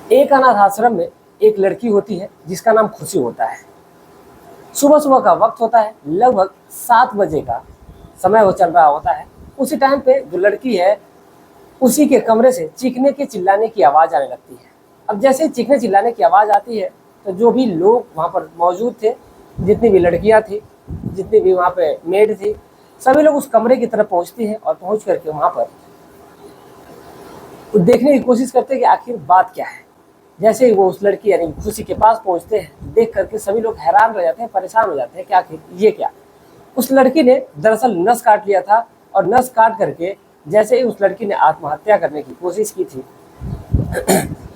एक अनाथ आश्रम में एक लड़की होती है जिसका नाम खुशी होता है। सुबह सुबह का वक्त होता है, लगभग 7 बजे का समय वो चल रहा होता है। उसी टाइम पे जो लड़की है उसी के कमरे से चीखने के चिल्लाने की आवाज़ आने लगती है। अब जैसे ही चीखने चिल्लाने की आवाज़ आती है तो जो भी लोग वहाँ पर मौजूद थे, जितनी भी लड़कियाँ थी, जितनी भी वहाँ पे मेड थी, सभी लोग उस कमरे की तरफ पहुँचती है और पहुँच करके वहाँ पर देखने की कोशिश करते हैं कि आखिर बात क्या है। जैसे ही वो उस लड़की यानी खुशी के पास पहुंचते हैं, देख करके सभी लोग हैरान रह जाते हैं, परेशान हो जाते हैं कि आखिर ये क्या। उस लड़की ने दरअसल नस काट लिया था और नस काट करके जैसे ही उस लड़की ने आत्महत्या करने की कोशिश की थी,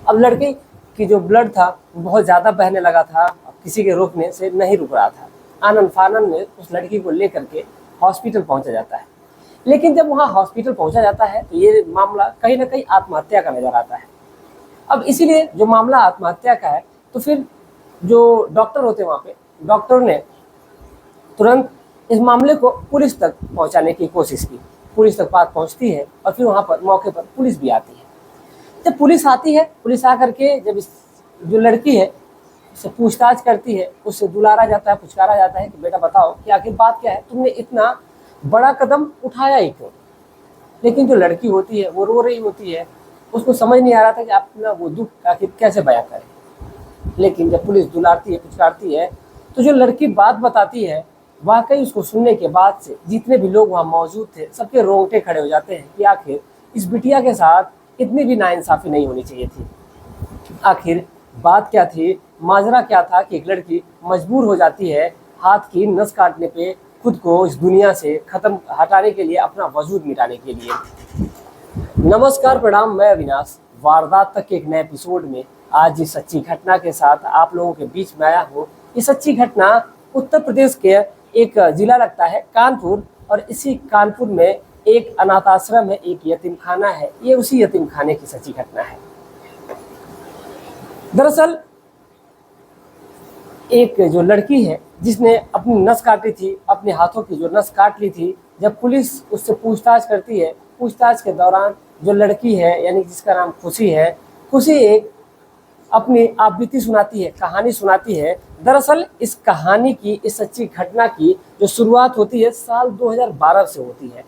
अब लड़की की जो ब्लड था वो बहुत ज़्यादा बहने लगा था, अब किसी के रोकने से नहीं रुक रहा था। आनन फानन में उस लड़की को लेकर के हॉस्पिटल पहुंचा जाता है। लेकिन जब वहाँ हॉस्पिटल पहुंचा जाता है तो ये मामला कहीं ना कहीं आत्महत्या का नजर आता है। अब इसीलिए जो मामला आत्महत्या का है तो फिर जो डॉक्टर होते हैं वहाँ पे, डॉक्टर ने तुरंत इस मामले को पुलिस तक पहुँचाने की कोशिश की। पुलिस तक बात पहुँचती है और फिर वहाँ पर मौके पर पुलिस भी आती है। जब पुलिस आती है, पुलिस आकर के जब इस जो लड़की है उससे पूछताछ करती है, उससे दुलारा जाता है, पुचकारा जाता है कि बेटा बताओ कि आखिर बात क्या है, तुमने इतना बड़ा कदम उठाया ही क्यों। लेकिन जो लड़की होती है वो रो रही होती है, उसको समझ नहीं आ रहा था कि अपना वो दुख आखिर कैसे बयां करे। लेकिन जब पुलिस दुलारती है, पुचकारती है, तो जो लड़की बात बताती है, वाकई उसको सुनने के बाद से जितने भी लोग वहाँ मौजूद थे सबके रोंगटे खड़े हो जाते हैं कि आखिर इस बिटिया के साथ इतनी भी नाइंसाफ़ी नहीं होनी चाहिए थी। आखिर बात क्या थी, माजरा क्या था कि एक लड़की मजबूर हो जाती है हाथ की नस काटने पे, खुद को इस दुनिया से खत्म हटाने के लिए, अपना वजूद मिटाने के लिए। नमस्कार, प्रणाम, मैं अविनाश। वारदात तक के एक नए एपिसोड में आज इस सच्ची घटना के साथ आप लोगों के बीच में आया हूँ। ये सच्ची घटना उत्तर प्रदेश के एक जिला लगता है कानपुर, और इसी कानपुर में एक अनाथ आश्रम है, एक यतीम खाना है। ये उसी यतीम खाने की सच्ची घटना है। दरअसल एक जो लड़की है जिसने अपनी नस काटी थी, अपने हाथों की जो नस काट ली थी, जब पुलिस उससे पूछताछ करती है, पूछताछ के दौरान जो लड़की है यानी जिसका नाम खुशी है, खुशी एक अपनी आप बीती सुनाती है, कहानी सुनाती है। दरअसल इस कहानी की, इस सच्ची घटना की जो शुरुआत होती है साल 2012 से होती है।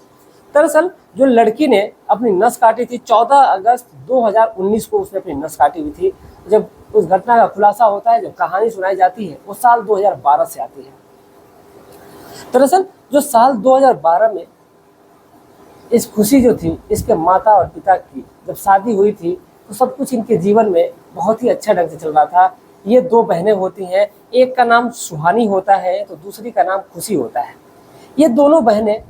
दरअसल जो लड़की ने अपनी नस काटी थी 14 अगस्त 2019 को उसने अपनी नस काटी हुई थी। जब उस घटना का खुलासा होता है, जब कहानी सुनाई जाती है, वो साल 2012 से आती है। दरअसल जो साल 2012 में इस खुशी जो थी, इसके माता और पिता की जब शादी हुई थी तो सब कुछ इनके जीवन में बहुत ही अच्छा ढंग से चल रहा था। ये 2 बहनें होती हैं, एक का नाम सुहानी होता है तो दूसरी का नाम खुशी होता है। ये दोनों बहनें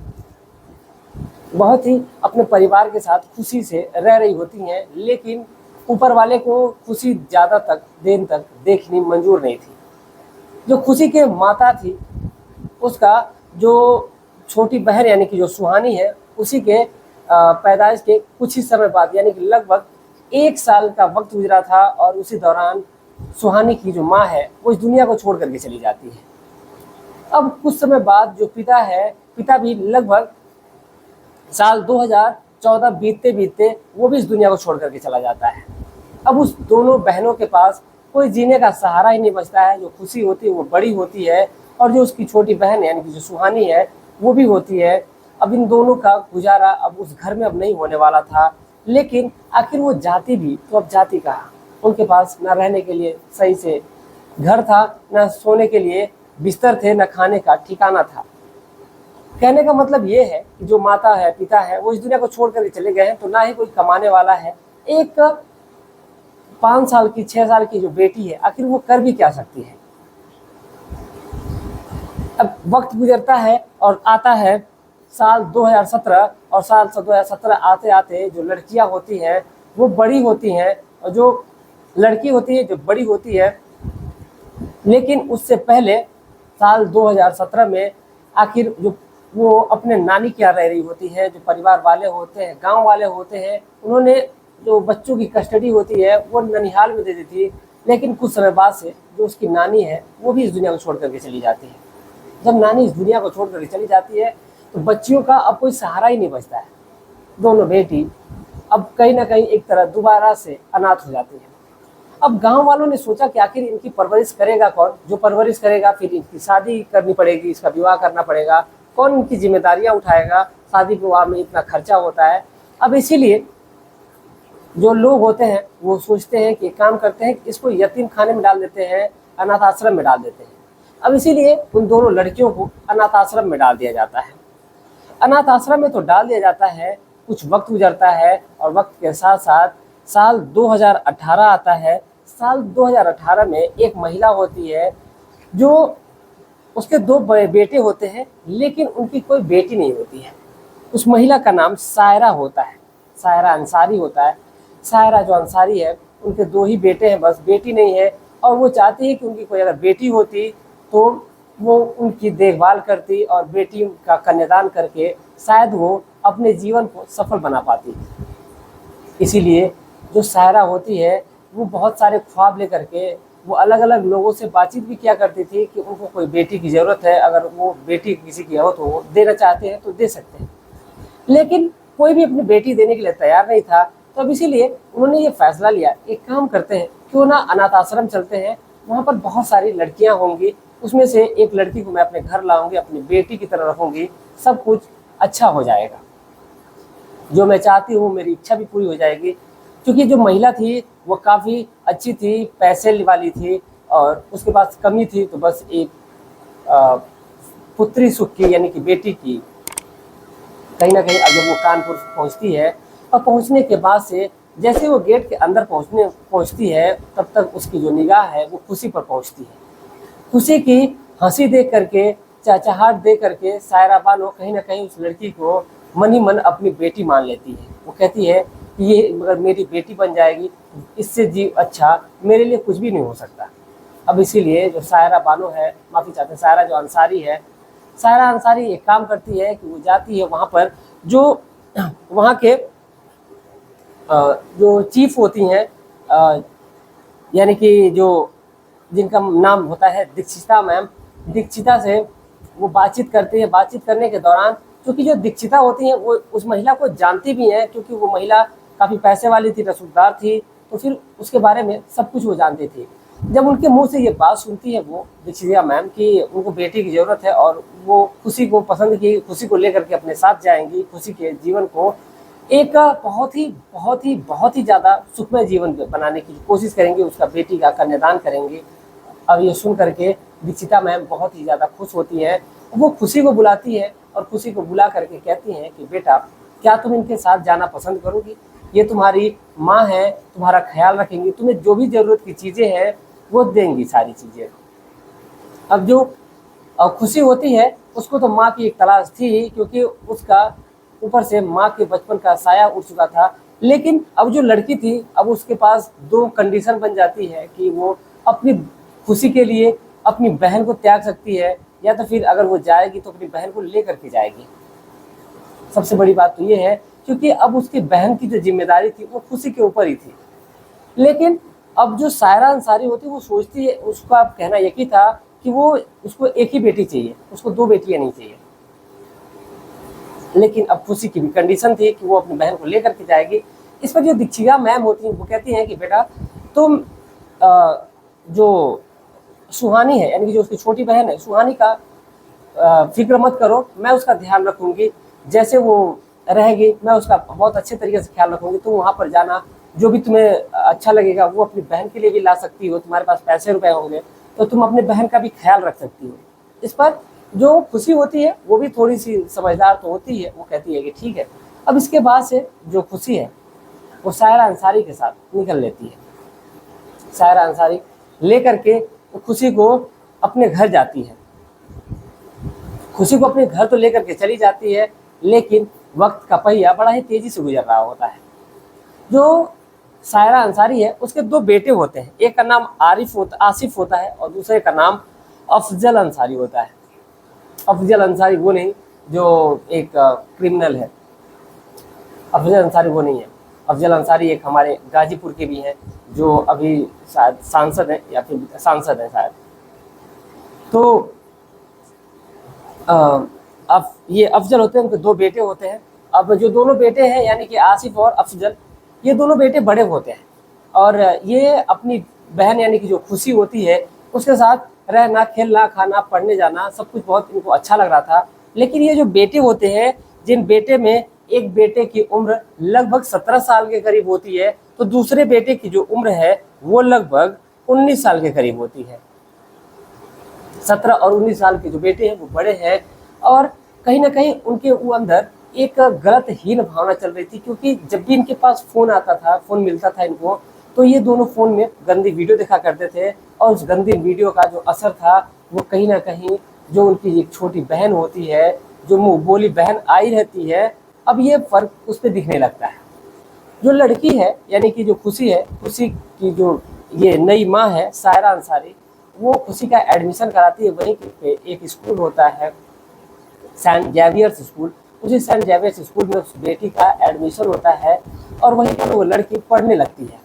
बहुत ही अपने परिवार के साथ खुशी से रह रही होती हैं, लेकिन ऊपर वाले को खुशी ज़्यादा तक दिन तक देखनी मंजूर नहीं थी। जो खुशी के माता थी, उसका जो छोटी बहन यानी कि जो सुहानी है, उसी के पैदाइश के कुछ ही समय बाद यानी कि लगभग 1 साल का वक्त गुजरा था, और उसी दौरान सुहानी की जो माँ है वो इस दुनिया को छोड़ करके चली जाती है। अब कुछ समय बाद जो पिता है, पिता भी लगभग साल 2014 बीतते बीतते वो भी इस दुनिया को छोड़ करके चला जाता है। अब उस दोनों बहनों के पास कोई जीने का सहारा ही नहीं बचता है। जो खुशी होती है वो बड़ी होती है, और जो उसकी छोटी बहन यानी कि जो सुहानी है वो भी होती है। अब इन दोनों का गुजारा अब उस घर में अब नहीं होने वाला था। लेकिन आखिर वो जाती भी तो अब जाती कहाँ। उनके पास ना रहने के लिए सही से घर था, ना सोने के लिए बिस्तर थे, ना खाने का ठिकाना था। कहने का मतलब ये है कि जो माता है, पिता है, वो इस दुनिया को छोड़ कर चले गए हैं, तो ना ही कोई कमाने वाला है। एक 5 साल की, 6 साल की जो बेटी है, आखिर वो कर भी क्या सकती है। अब वक्त गुजरता है और आता है साल 2017, और साल 2017 आते आते जो लड़कियां होती हैं वो बड़ी होती हैं, और जो लड़की होती है जो बड़ी होती है, लेकिन उससे पहले साल 2017 में आखिर जो वो अपने नानी क्या रह रही होती है, जो परिवार वाले होते हैं, गांव वाले होते हैं, उन्होंने जो बच्चों की कस्टडी होती है वो ननिहाल में दे दी थी। लेकिन कुछ समय बाद से जो उसकी नानी है वो भी इस दुनिया को छोड़ करके चली जाती है। जब नानी इस दुनिया को छोड़ करके चली जाती है तो बच्चियों का अब कोई सहारा ही नहीं बचता है। दोनों बेटी अब कहीं ना कहीं एक तरह दोबारा से अनाथ हो जाती है। अब गांव वालों ने सोचा कि आखिर इनकी परवरिश करेगा कौन, जो परवरिश करेगा, फिर इनकी शादी करनी पड़ेगी, इसका विवाह करना पड़ेगा, कौन इनकी जिम्मेदारियां उठाएगा, शादी विवाह में इतना खर्चा होता है। अब इसीलिए जो लोग होते हैं वो सोचते हैं कि काम करते हैं, इसको यतीम खाने में डाल देते हैं, अनाथ आश्रम में डाल देते हैं। अब इसीलिए उन दोनों लड़कियों को अनाथ आश्रम में डाल दिया जाता है। अनाथ आश्रम में तो डाल दिया जाता है, कुछ वक्त गुजरता है और वक्त के साथ साथ साल 2018 आता है। साल 2018 में एक महिला होती है, जो उसके दो बेटे होते हैं, लेकिन उनकी कोई बेटी नहीं होती है। उस महिला का नाम सायरा होता है, सायरा अंसारी होता है। सायरा जो अंसारी है, उनके दो ही बेटे हैं, बस बेटी नहीं है। और वो चाहती है कि उनकी कोई अगर बेटी होती तो वो उनकी देखभाल करती और बेटी का कन्यादान करके शायद वो अपने जीवन को सफल बना पाती। इसीलिए जो सायरा होती है वो बहुत सारे ख्वाब लेकर के वो अलग अलग लोगों से बातचीत भी किया करती थी कि उनको कोई बेटी की ज़रूरत है, अगर वो बेटी किसी की हो तो देना चाहते हैं तो दे सकते हैं। लेकिन कोई भी अपनी बेटी देने के लिए तैयार नहीं था। तो अब इसीलिए उन्होंने ये फैसला लिया, एक काम करते हैं, क्यों ना अनाथ आश्रम चलते हैं, वहाँ पर बहुत सारी लड़कियाँ होंगी, उसमें से एक लड़की को मैं अपने घर लाऊंगी, अपनी बेटी की तरह रखूँगी, सब कुछ अच्छा हो जाएगा, जो मैं चाहती हूँ मेरी इच्छा भी पूरी हो जाएगी। क्योंकि जो महिला थी वो काफ़ी अच्छी थी, पैसे वाली थी और उसके पास कमी थी तो बस एक पुत्री सुख की यानी कि बेटी की। कहीं ना कहीं अब जब वो कानपुर पहुंचती है और पहुंचने के बाद से जैसे वो गेट के अंदर पहुंचती है, तब तक उसकी जो निगाह है वो खुशी पर पहुंचती है। खुशी की हंसी देख करके, चहचहाट देख करके सायरा बानो कहीं ना कहीं उस लड़की को मन ही मन अपनी बेटी मान लेती है। वो कहती है कि ये अगर मेरी बेटी बन जाएगी, इससे जी अच्छा मेरे लिए कुछ भी नहीं हो सकता। अब इसीलिए जो सायरा बानो है, माफ़ी चाहते हैं, सायरा जो अंसारी है, सायरा अंसारी एक काम करती है कि वो जाती है वहाँ पर, जो वहाँ के जो चीफ होती हैं, यानी कि जो जिनका नाम होता है दीक्षिता मैम, दीक्षिता से वो बातचीत करती है। बातचीत करने के दौरान क्योंकि जो दीक्षिता होती हैं वो उस महिला को जानती भी हैं, क्योंकि वो महिला काफ़ी पैसे वाली थी, रसूखदार थी, तो फिर उसके बारे में सब कुछ वो जानती थी। जब उनके मुंह से ये बात सुनती है वो दीक्षिता मैम कि उनको बेटी की ज़रूरत है और वो खुशी को पसंद की, खुशी को लेकर के अपने साथ जाएंगी, खुशी के जीवन को एक बहुत ही ज़्यादा सुखमय जीवन बनाने की कोशिश करेंगे, उसका बेटी का कन्यादान करेंगे। अब ये सुन करके दीक्षिता मैम बहुत ही ज़्यादा खुश होती है। वो खुशी को बुलाती है और खुशी को बुला करके कहती हैं कि बेटा, क्या तुम इनके साथ जाना पसंद करोगी? ये तुम्हारी माँ है, तुम्हारा ख्याल रखेंगी, तुम्हें जो भी ज़रूरत की चीज़ें हैं वो देंगी, सारी चीज़ें। अब जो खुशी होती है उसको तो माँ की एक तलाश थी, क्योंकि उसका ऊपर से माँ के बचपन का साया उड़ चुका था। लेकिन अब जो लड़की थी, अब उसके पास दो कंडीशन बन जाती है कि वो अपनी खुशी के लिए अपनी बहन को त्याग सकती है, या तो फिर अगर वो जाएगी तो अपनी बहन को लेकर के जाएगी। सबसे बड़ी बात तो ये है, क्योंकि अब उसकी बहन की जो जिम्मेदारी थी वो खुशी के ऊपर ही थी। लेकिन अब जो सायरा अंसारी होती है वो सोचती है, उसका कहना यही था कि वो उसको एक ही बेटी चाहिए, उसको दो बेटियां नहीं चाहिए। लेकिन अब खुशी की भी कंडीशन थी कि वो अपनी बहन को लेकर के जाएगी। इस पर जो दीक्षिता मैम होती हैं वो कहती हैं कि बेटा, तुम जो सुहानी है, यानी कि जो उसकी छोटी बहन है सुहानी का फिक्र मत करो, मैं उसका ध्यान रखूँगी, जैसे वो रहेगी मैं उसका बहुत अच्छे तरीके से ख्याल रखूँगी। तुम वहाँ पर जाना, जो भी तुम्हें अच्छा लगेगा वो अपनी बहन के लिए भी ला सकती हो, तुम्हारे पास पैसे रुपए होंगे तो तुम अपनी बहन का भी ख्याल रख सकती हो। इस पर जो खुशी होती है वो भी थोड़ी सी समझदार तो होती है, वो कहती है कि ठीक है। अब इसके बाद से जो खुशी है वो सायरा अंसारी के साथ निकल लेती है। सायरा अंसारी लेकर के खुशी को अपने घर जाती है। खुशी को अपने घर तो लेकर के चली जाती है, लेकिन वक्त का पहिया बड़ा ही तेजी से गुजर रहा होता है। जो सायरा अंसारी है उसके दो बेटे होते हैं, एक का नाम आसिफ होता है और दूसरे का नाम अफजल अंसारी होता है। अफजल अंसारी वो नहीं जो एक क्रिमिनल है, अफजल अंसारी वो नहीं है। अफजल अंसारी एक हमारे गाजीपुर के भी हैं, जो अभी शायद सांसद हैं या फिर सांसद हैं शायद। तो अब ये अफजल होते हैं, उनके दो बेटे होते हैं। अब जो दोनों बेटे हैं यानी कि आसिफ और अफजल, ये दोनों बेटे बड़े होते हैं। और ये अपनी बहन यानी कि जो खुशी होती है उसके साथ रहना, खेलना, खाना, पढ़ने जाना सब कुछ बहुत इनको अच्छा लग रहा था। लेकिन ये जो बेटे होते हैं, जिन बेटे में एक बेटे की उम्र लगभग 17 साल के करीब होती है, तो दूसरे बेटे की जो उम्र है वो लगभग 19 साल के करीब होती है। 17 और 19 साल के जो बेटे हैं वो बड़े हैं, और कहीं ना कहीं उनके वो अंदर एक गलत हीन भावना चल रही थी, क्योंकि जब भी इनके पास फ़ोन आता था, फ़ोन मिलता था इनको, तो ये दोनों फ़ोन में गंदी वीडियो देखा करते थे। और उस गंदी वीडियो का जो असर था वो कहीं ना कहीं जो उनकी एक छोटी बहन होती है, जो मुँह बोली बहन आई रहती है, अब ये फ़र्क उस पर दिखने लगता है। जो लड़की है यानी कि जो खुशी है, खुशी की जो ये नई माँ है सायरा अंसारी, वो खुशी का एडमिशन कराती है। वहीं पे एक स्कूल होता है सेंट जेवियर्स स्कूल, उसी सेंट जेवियर्स स्कूल में उस बेटी का एडमिशन होता है, और वहीं पर वो लड़की पढ़ने लगती है।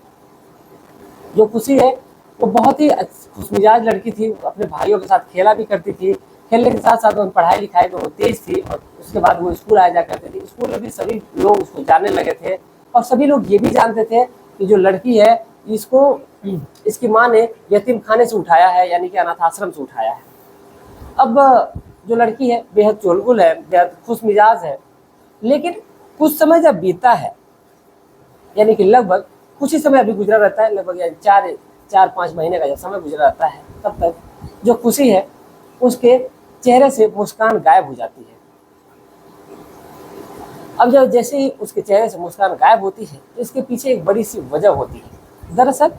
जो खुशी है वो बहुत ही खुशमिजाज लड़की थी, अपने भाइयों के साथ खेला भी करती थी, खेलने के साथ साथ वो पढ़ाई लिखाई में वो तेज थी, और उसके बाद वो स्कूल आया जा करती थी। स्कूल में भी सभी लोग उसको जानने लगे थे, और सभी लोग ये भी जानते थे कि जो लड़की है इसको इसकी माँ ने यतीम खाने से उठाया है, यानी कि अनाथ आश्रम से उठाया है। अब जो लड़की है बेहद चुलबुल है, बेहद खुश मिजाज है, लेकिन कुछ समय जब बीतता है, यानी कि लगभग कुछ ही समय अभी गुजरा रहता है, लगभग यानी 4-5 महीने का जब समय गुजरा रहता है, तब तक जो खुशी है उसके चेहरे से मुस्कान गायब हो जाती है। अब जब जैसे ही उसके चेहरे से मुस्कान गायब होती है, तो इसके पीछे एक बड़ी सी वजह होती है। दरअसल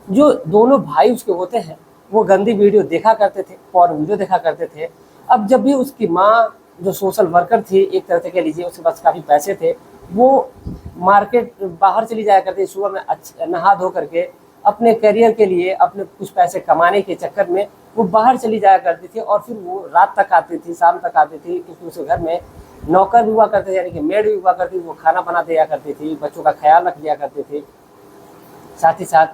जो दोनों भाई उसके होते हैं वो गंदी वीडियो देखा करते थे, पॉर्न वीडियो देखा करते थे। अब जब भी उसकी माँ जो सोशल वर्कर थी, एक तरह से कह लीजिए, उसके पास काफ़ी पैसे थे, वो मार्केट बाहर चली जाया करती सुबह में नहा धो करके, अपने करियर के लिए, अपने कुछ पैसे कमाने के चक्कर में वो बाहर चली जाया करती थी, और फिर वो रात तक आती थी, शाम तक आती थी, क्योंकि उसके घर में नौकर भी हुआ करते थे, यानी कि मेड भी हुआ करती थी, वो खाना बना दिया करती थी, बच्चों का ख्याल रख दिया करती थी। साथ ही साथ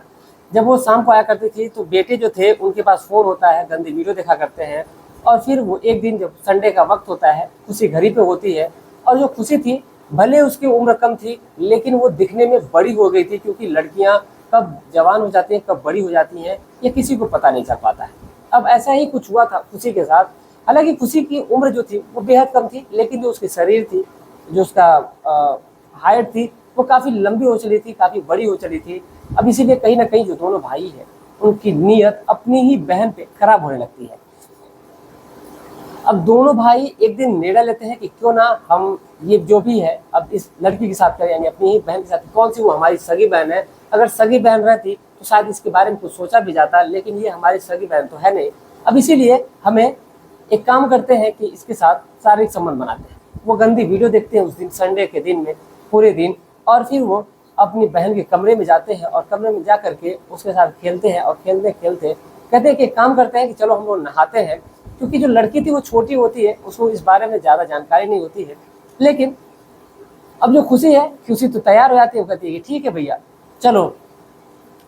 जब वो शाम को आया करती थी तो बेटे जो थे उनके पास फ़ोन होता है, गंदी वीडियो देखा करते हैं, और फिर वो एक दिन जब संडे का वक्त होता है, खुशी घर ही पे होती है, और जो खुशी थी भले उसकी उम्र कम थी, लेकिन वो दिखने में बड़ी हो गई थी, क्योंकि लड़कियां कब जवान हो जाती हैं, कब बड़ी हो जाती हैं, ये किसी को पता नहीं चल पाता है। अब ऐसा ही कुछ हुआ था खुशी के साथ। हालांकि खुशी की उम्र जो थी वो बेहद कम थी, लेकिन जो उसकी शरीर थी, जो उसका हाइट थी, वो काफ़ी लंबी हो चली थी, काफ़ी बड़ी हो चली थी। अब इसीलिए कहीं ना कहीं जो दोनों भाई हैं उनकी नीयत अपनी ही बहन पे खराब होने लगती है। अब दोनों भाई एक दिन निर्णय लेते हैं कि क्यों ना हम ये जो भी है अब इस लड़की के साथ करें, यानी अपनी ही बहन के साथ। कौन सी वो हमारी सगी बहन है, अगर सगी बहन रहती तो शायद इसके बारे में कुछ सोचा भी जाता, लेकिन ये हमारी सगी बहन तो है नहीं। अब इसीलिए हमें एक काम करते हैं कि इसके साथ शारीरिक संबंध बनाते हैं। वो गंदी वीडियो देखते हैं उस दिन संडे के दिन में पूरे दिन, और फिर वो अपनी बहन के कमरे में जाते हैं, और कमरे में जा करके उसके साथ खेलते हैं, और खेलते खेलते कहते हैं कि एक काम करते हैं कि चलो हम लोग नहाते हैं, क्योंकि जो लड़की थी वो छोटी होती है, उसको इस बारे में ज़्यादा जानकारी नहीं होती है। लेकिन अब जो खुशी है, खुशी तो तैयार हो जाती है, वो कहती है कि ठीक है भैया चलो।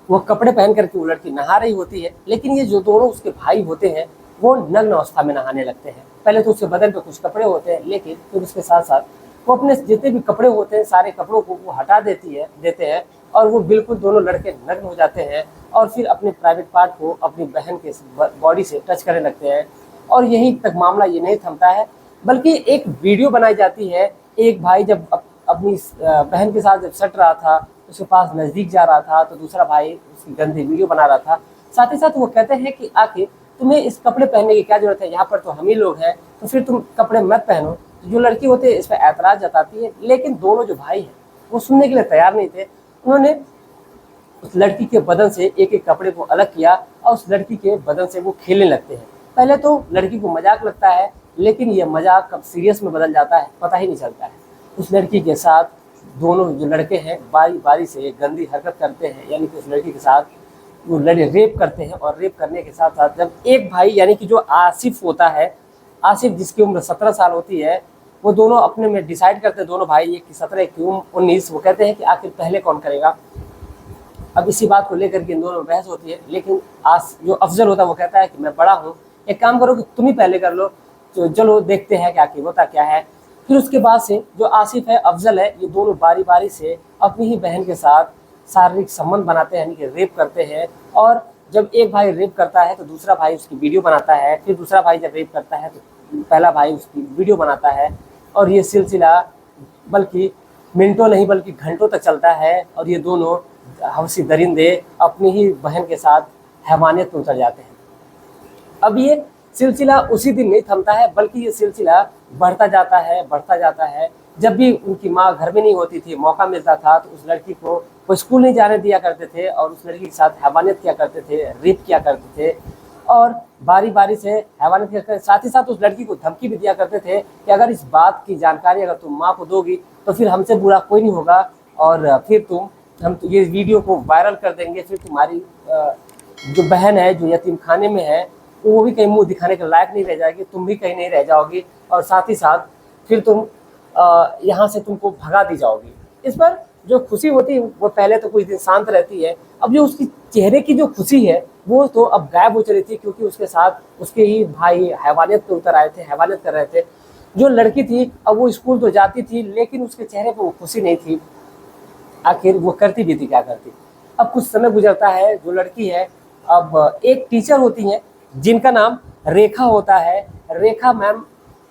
वो कपड़े पहन करके वो लड़की नहा रही होती है, लेकिन ये जो दोनों उसके भाई होते हैं वो नग्न अवस्था में नहाने लगते हैं। पहले तो उसके बदन पे कुछ कपड़े होते हैं, लेकिन फिर उसके साथ साथ वो अपने जितने भी कपड़े होते हैं सारे कपड़ों को वो हटा देते हैं, और वो बिल्कुल दोनों लड़के नग्न हो जाते हैं, और फिर अपने प्राइवेट पार्ट को अपनी बहन के बॉडी से टच करने लगते हैं। और यहीं तक मामला ये नहीं थमता है, बल्कि एक वीडियो बनाई जाती है। एक भाई जब अपनी बहन के साथ जब सट रहा था, उसके पास नज़दीक जा रहा था, तो दूसरा भाई उसकी गंदी वीडियो बना रहा था। साथ ही साथ वो कहते हैं कि आखिर तुम्हें इस कपड़े पहनने की क्या जरूरत है, यहाँ पर तो हम ही लोग हैं, तो फिर तुम कपड़े मत पहनो। तो जो लड़की होती है इस पर ऐतराज़ जताती है, लेकिन दोनों जो भाई हैं वो सुनने के लिए तैयार नहीं थे। उन्होंने उस लड़की के बदन से एक एक कपड़े को अलग किया, और उस लड़की के बदन से वो खेलने लगते हैं। पहले तो लड़की को मजाक लगता है, लेकिन ये मजाक कब सीरियस में बदल जाता है पता ही नहीं चलता है। उस लड़की के साथ दोनों जो लड़के हैं बारी बारी से गंदी हरकत करते हैं, यानी कि उस लड़की के साथ वो रेप करते हैं। और रेप करने के साथ साथ जब एक भाई यानी कि जो आसिफ होता है, आसिफ जिसकी उम्र 17 साल होती है, वो दोनों अपने में डिसाइड करते हैं, दोनों भाई, एक की 17 एक की 19। वो कहते हैं कि आखिर पहले कौन करेगा। अब इसी बात को लेकर के इन दोनों में बहस होती है, लेकिन जो अफजल होता है वो कहता है कि मैं बड़ा हूँ, एक काम करो कि तुम ही पहले कर लो, तो चलो देखते हैं क्या होता क्या है। फिर उसके बाद से जो आसिफ है, अफजल है, ये दोनों बारी बारी से अपनी ही बहन के साथ शारीरिक संबंध बनाते हैं, यानी कि रेप करते हैं। और जब एक भाई रेप करता है तो दूसरा भाई उसकी वीडियो बनाता है, फिर दूसरा भाई जब रेप करता है तो पहला भाई उसकी वीडियो बनाता है, और ये सिलसिला बल्कि मिनटों नहीं बल्कि घंटों तक चलता है। और ये दोनों हवसी दरिंदे अपनी ही बहन के साथ हैवानियत में उतर जाते हैं। अब ये सिलसिला उसी दिन नहीं थमता है, बल्कि ये सिलसिला बढ़ता जाता है। जब भी उनकी माँ घर में नहीं होती थी, मौका मिलता था तो उस लड़की को वो स्कूल नहीं जाने दिया करते थे और उस लड़की के साथ हैवानियत किया करते थे, रेप किया करते थे, और बारी बारी से हैवानियत किया करते। साथ ही साथ उस लड़की को धमकी भी दिया करते थे कि अगर इस बात की जानकारी अगर तुम माँ को दोगी तो फिर हमसे बुरा कोई नहीं होगा, और फिर हम ये वीडियो को वायरल कर देंगे, फिर तुम्हारी जो बहन है जो यतीम खाने में है वो भी कहीं मुंह दिखाने के लायक नहीं रह जाएगी, तुम भी कहीं नहीं रह जाओगी, और साथ ही साथ फिर तुम यहाँ से तुमको भगा दी जाओगी। इस पर जो खुशी होती है वो पहले तो कुछ दिन शांत रहती है। अब जो उसकी चेहरे की जो खुशी है वो तो अब गायब हो चली थी, क्योंकि उसके साथ उसके ही भाई हैवानियत पे उतर आए थे, हैवानियत कर रहे थे। जो लड़की थी अब वो स्कूल तो जाती थी, लेकिन उसके चेहरे पर वो खुशी नहीं थी। आखिर वो करती भी थी क्या करती। अब कुछ समय गुजरता है, जो लड़की है अब एक टीचर होती हैं जिनका नाम रेखा होता है। रेखा मैम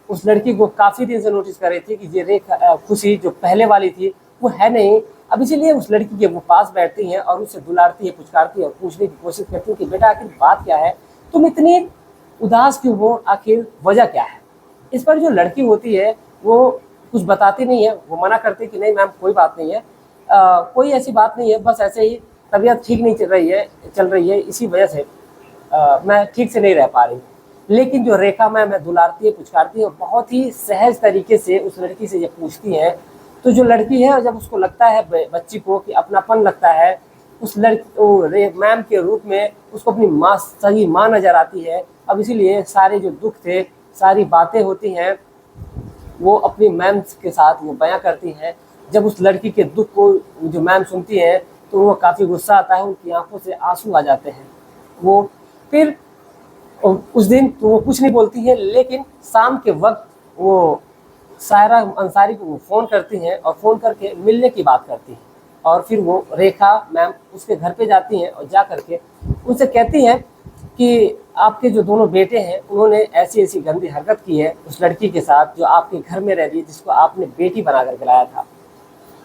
उस लड़की को काफ़ी दिन से नोटिस कर रही थी कि ये रेखा खुशी जो पहले वाली थी वो है नहीं। अब इसीलिए उस लड़की के वो पास बैठती हैं और उससे दुलारती है, पुचकारती है और पूछने की कोशिश करती है कि बेटा आखिर बात क्या है, तुम इतनी उदास क्यों हो, आखिर वजह क्या है। इस पर जो लड़की होती है वो कुछ बताती नहीं है, वो मना करती कि नहीं मैम कोई बात नहीं है, कोई ऐसी बात नहीं है, बस ऐसे ही तबीयत ठीक नहीं चल रही है इसी वजह से मैं ठीक से नहीं रह पा रही। लेकिन जो रेखा मैम है दुलारती है, पुचकारती है, बहुत ही सहज तरीके से उस लड़की से ये पूछती है। तो जो लड़की है जब उसको लगता है बच्ची को कि अपनापन लगता है, उस लड़की मैम के रूप में उसको अपनी माँ, सही माँ नजर आती है। अब इसीलिए सारे जो दुख थे, सारी बातें होती हैं वो अपनी मैम के साथ वो बयां करती हैं। जब उस लड़की के दुख को जो मैम सुनती है तो वो काफ़ी गुस्सा आता है, उनकी आंखों से आंसू आ जाते हैं। वो फिर उस दिन तो वो कुछ नहीं बोलती है, लेकिन शाम के वक्त वो सायरा अंसारी को वो फ़ोन करती हैं और फ़ोन करके मिलने की बात करती हैं। और फिर वो रेखा मैम उसके घर पे जाती हैं और जा करके उनसे कहती हैं कि आपके जो दोनों बेटे हैं उन्होंने ऐसी ऐसी गंदी हरकत की है उस लड़की के साथ जो आपके घर में रह रही है, जिसको आपने बेटी बना कर लाया था।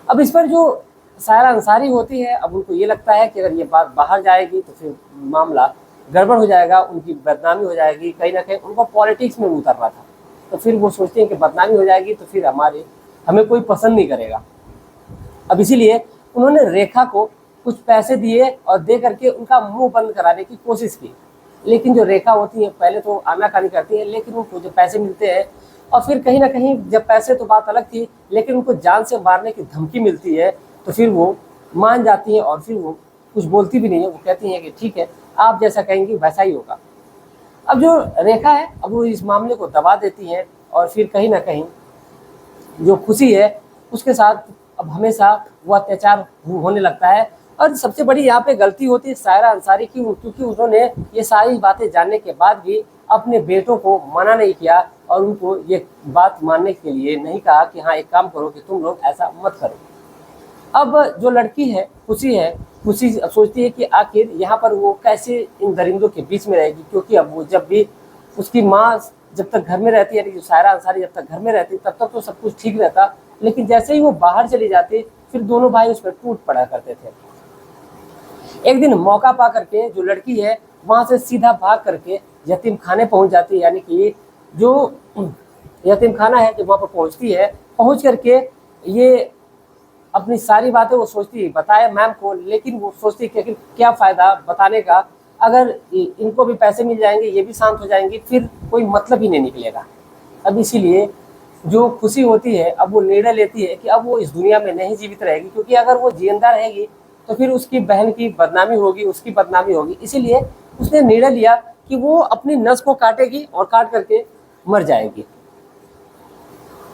अब इस पर जो सायरा अंसारी होती है, अब उनको ये लगता है कि अगर ये बात बाहर जाएगी तो फिर मामला गड़बड़ हो जाएगा, उनकी बदनामी हो जाएगी, कहीं ना कहीं उनको पॉलिटिक्स में उतरना था। तो फिर वो सोचते हैं कि बदनामी हो जाएगी तो फिर हमें कोई पसंद नहीं करेगा। अब इसीलिए उन्होंने रेखा को कुछ पैसे दिए और दे करके उनका मुंह बंद कराने की कोशिश की। लेकिन जो रेखा होती है पहले तो आनाकानी करती है, लेकिन उनको जो पैसे मिलते हैं और फिर कहीं ना कहीं जब पैसे तो बात अलग थी, लेकिन उनको जान से मारने की धमकी मिलती है तो फिर वो मान जाती हैं और फिर वो कुछ बोलती भी नहीं है। वो कहती हैं कि ठीक है, आप जैसा कहेंगी वैसा ही होगा। अब जो रेखा है अब वो इस मामले को दबा देती हैं और फिर कहीं ना कहीं जो खुशी है उसके साथ अब हमेशा वो अत्याचार होने लगता है। और सबसे बड़ी यहाँ पे गलती होती है सायरा अंसारी की, क्योंकि उन्होंने ये सारी बातें जानने के बाद भी अपने बेटों को मना नहीं किया और उनको ये बात मानने के लिए नहीं कहा कि हाँ एक काम करो कि तुम लोग ऐसा मत करो। अब जो लड़की है खुशी सोचती है कि आखिर यहाँ पर वो कैसे इन दरिंदों के बीच में रहेगी, क्योंकि अब वो जब भी उसकी माँ जब तक घर में रहती है, जो सायरा अंसारी जब तक घर में रहती तब तक तो सब कुछ ठीक रहता, लेकिन जैसे ही वो बाहर चली जाती फिर दोनों भाई उस पर टूट पड़ा करते थे। एक दिन मौका पा करके जो लड़की है वहां से सीधा भाग करके यतीम खाने पहुंच जाती है, यानी कि जो यतीम खाना है जो वहां पर पहुंचती है, पहुंच करके ये अपनी सारी बातें वो सोचती है बताए मैम को, लेकिन वो सोचती है कि क्या फ़ायदा बताने का, अगर इनको भी पैसे मिल जाएंगे ये भी शांत हो जाएंगी, फिर कोई मतलब ही नहीं निकलेगा। अब इसीलिए जो खुशी होती है अब वो निर्णय लेती है कि अब वो इस दुनिया में नहीं जीवित रहेगी, क्योंकि अगर वो जिंदा रहेगी तो फिर उसकी बहन की बदनामी होगी, उसकी बदनामी होगी। इसीलिए उसने निर्णय लिया कि वो अपनी नस को काटेगी और काट करके मर जाएगी।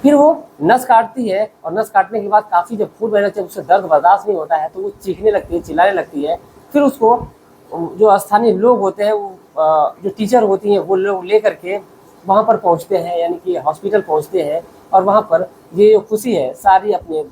फिर वो नस काटती है और नस काटने के बाद काफ़ी जब फूट बहने जब उससे दर्द बर्दाश्त नहीं होता है तो वो चीखने लगती है, चिल्लाने लगती है। फिर उसको जो स्थानीय लोग होते हैं वो जो टीचर होती हैं वो लोग ले करके वहाँ पर पहुँचते हैं, यानी कि हॉस्पिटल पहुँचते हैं। और वहाँ पर ये जो खुशी है सारी अपने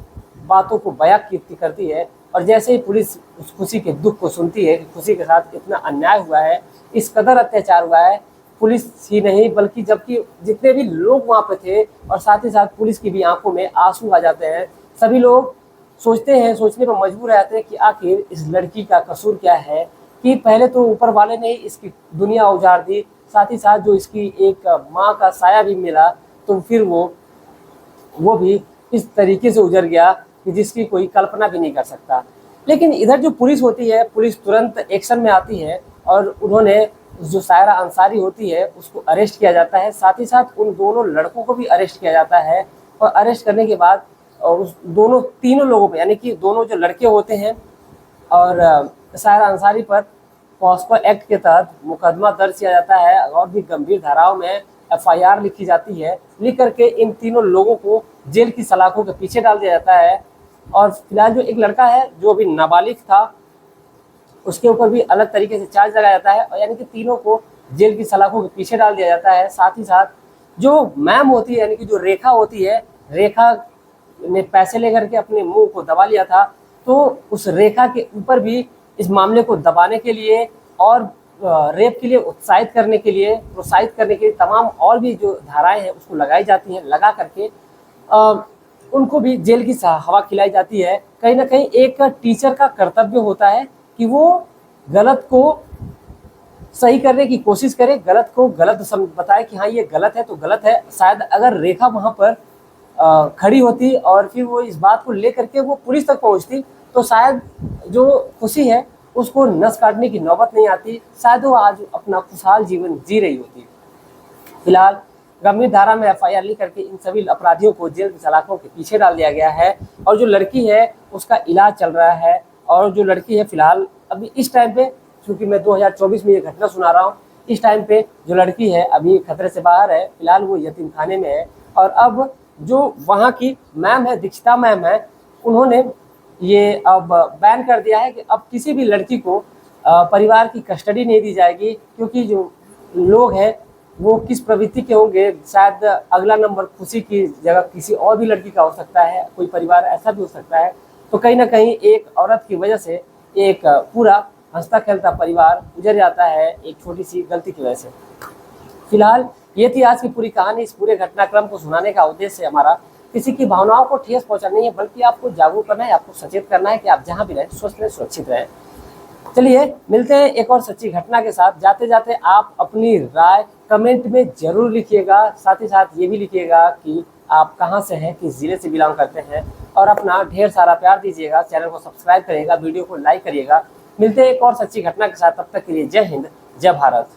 बातों को बयां करती है और जैसे ही पुलिस उस खुशी के दुख को सुनती है कि खुशी के साथ इतना अन्याय हुआ है, इस कदर अत्याचार हुआ है, पुलिस ही नहीं बल्कि जबकि जितने भी लोग वहाँ पे थे और साथ ही साथ पुलिस की भी आंखों में आंसू आ जाते हैं। सभी लोग सोचते हैं, सोचने पर मजबूर रहते हैं कि आखिर इस लड़की का कसूर क्या है कि पहले तो ऊपर वाले ने इसकी दुनिया उजाड़ दी, साथ ही साथ जो इसकी एक माँ का साया भी मिला तो फिर वो भी इस तरीके से उजड़ गया कि जिसकी कोई कल्पना भी नहीं कर सकता। लेकिन इधर जो पुलिस होती है, पुलिस तुरंत एक्शन में आती है और उन्होंने जो सायरा अंसारी होती है उसको अरेस्ट किया जाता है, साथ ही साथ उन दोनों लड़कों को भी अरेस्ट किया जाता है। और अरेस्ट करने के बाद उस तीनों लोगों पर यानी कि दोनों जो लड़के होते हैं और सायरा अंसारी पर पॉस्को एक्ट के तहत मुकदमा दर्ज किया जाता है और भी गंभीर धाराओं में एफआईआर लिखी जाती है। लिख करके इन तीनों लोगों को जेल की सलाखों के पीछे डाल दिया जाता है। और फिलहाल जो एक लड़का है जो अभी नाबालिग था उसके ऊपर भी अलग तरीके से चार्ज लगाया जाता है और यानी कि तीनों को जेल की सलाखों के पीछे डाल दिया जाता है। साथ ही साथ जो मैम होती है यानी कि जो रेखा होती है, रेखा ने पैसे लेकर के अपने मुंह को दबा लिया था, तो उस रेखा के ऊपर भी इस मामले को दबाने के लिए और रेप के लिए उत्साहित करने के लिए, प्रोत्साहित करने के लिए तमाम और भी जो धाराएं हैं उसको लगाई जाती हैं। लगा करके उनको भी जेल की हवा खिलाई जाती है। कहीं ना कहीं एक टीचर का कर्तव्य होता है कि वो गलत को सही करने की कोशिश करे, गलत को गलत बताए कि हाँ ये गलत है तो गलत है। शायद अगर रेखा वहाँ पर खड़ी होती और फिर वो इस बात को लेकर के वो पुलिस तक पहुँचती तो शायद जो खुशी है उसको नस काटने की नौबत नहीं आती, शायद वो आज अपना खुशहाल जीवन जी रही होती। फिलहाल गंभीर धारा में एफआईआर लिख करके इन सभी अपराधियों को जेल की सलाखों के पीछे डाल दिया गया है और जो लड़की है उसका इलाज चल रहा है। और जो लड़की है फिलहाल अभी इस टाइम पे, क्योंकि मैं 2024 में ये घटना सुना रहा हूँ, इस टाइम पे जो लड़की है अभी खतरे से बाहर है। फिलहाल वो यतीम खाने में है और अब जो वहाँ की मैम है, दीक्षिता मैम है, उन्होंने ये अब बैन कर दिया है कि अब किसी भी लड़की को परिवार की कस्टडी नहीं दी जाएगी, क्योंकि जो लोग हैं वो किस प्रवृत्ति के होंगे, शायद अगला नंबर खुशी की जगह किसी और भी लड़की का हो सकता है, कोई परिवार ऐसा भी हो सकता है। तो कहीं ना कहीं एक औरत की वजह से एक पूरा हंसता खेलता परिवार उजड़ जाता है एक छोटी सी गलती की वजह से। फिलहाल ये थी आज की पूरी कहानी। इस पूरे घटनाक्रम को सुनाने का उद्देश्य हमारा किसी की भावनाओं को ठेस पहुंचाना नहीं है, बल्कि आपको जागरूक करना है, आपको सचेत करना है कि आप जहां भी रहें स्वस्थ रहें, सुरक्षित रहें। चलिए मिलते हैं एक और सच्ची घटना के साथ। जाते जाते आप अपनी राय कमेंट में जरूर लिखिएगा, साथ ही साथ ये भी लिखिएगा कि आप कहां से हैं, किस जिले से बिलोंग करते हैं, और अपना ढेर सारा प्यार दीजिएगा। चैनल को सब्सक्राइब करिएगा, वीडियो को लाइक करिएगा। मिलते हैं एक और सच्ची घटना के साथ, तब तक के लिए जय हिंद, जय भारत।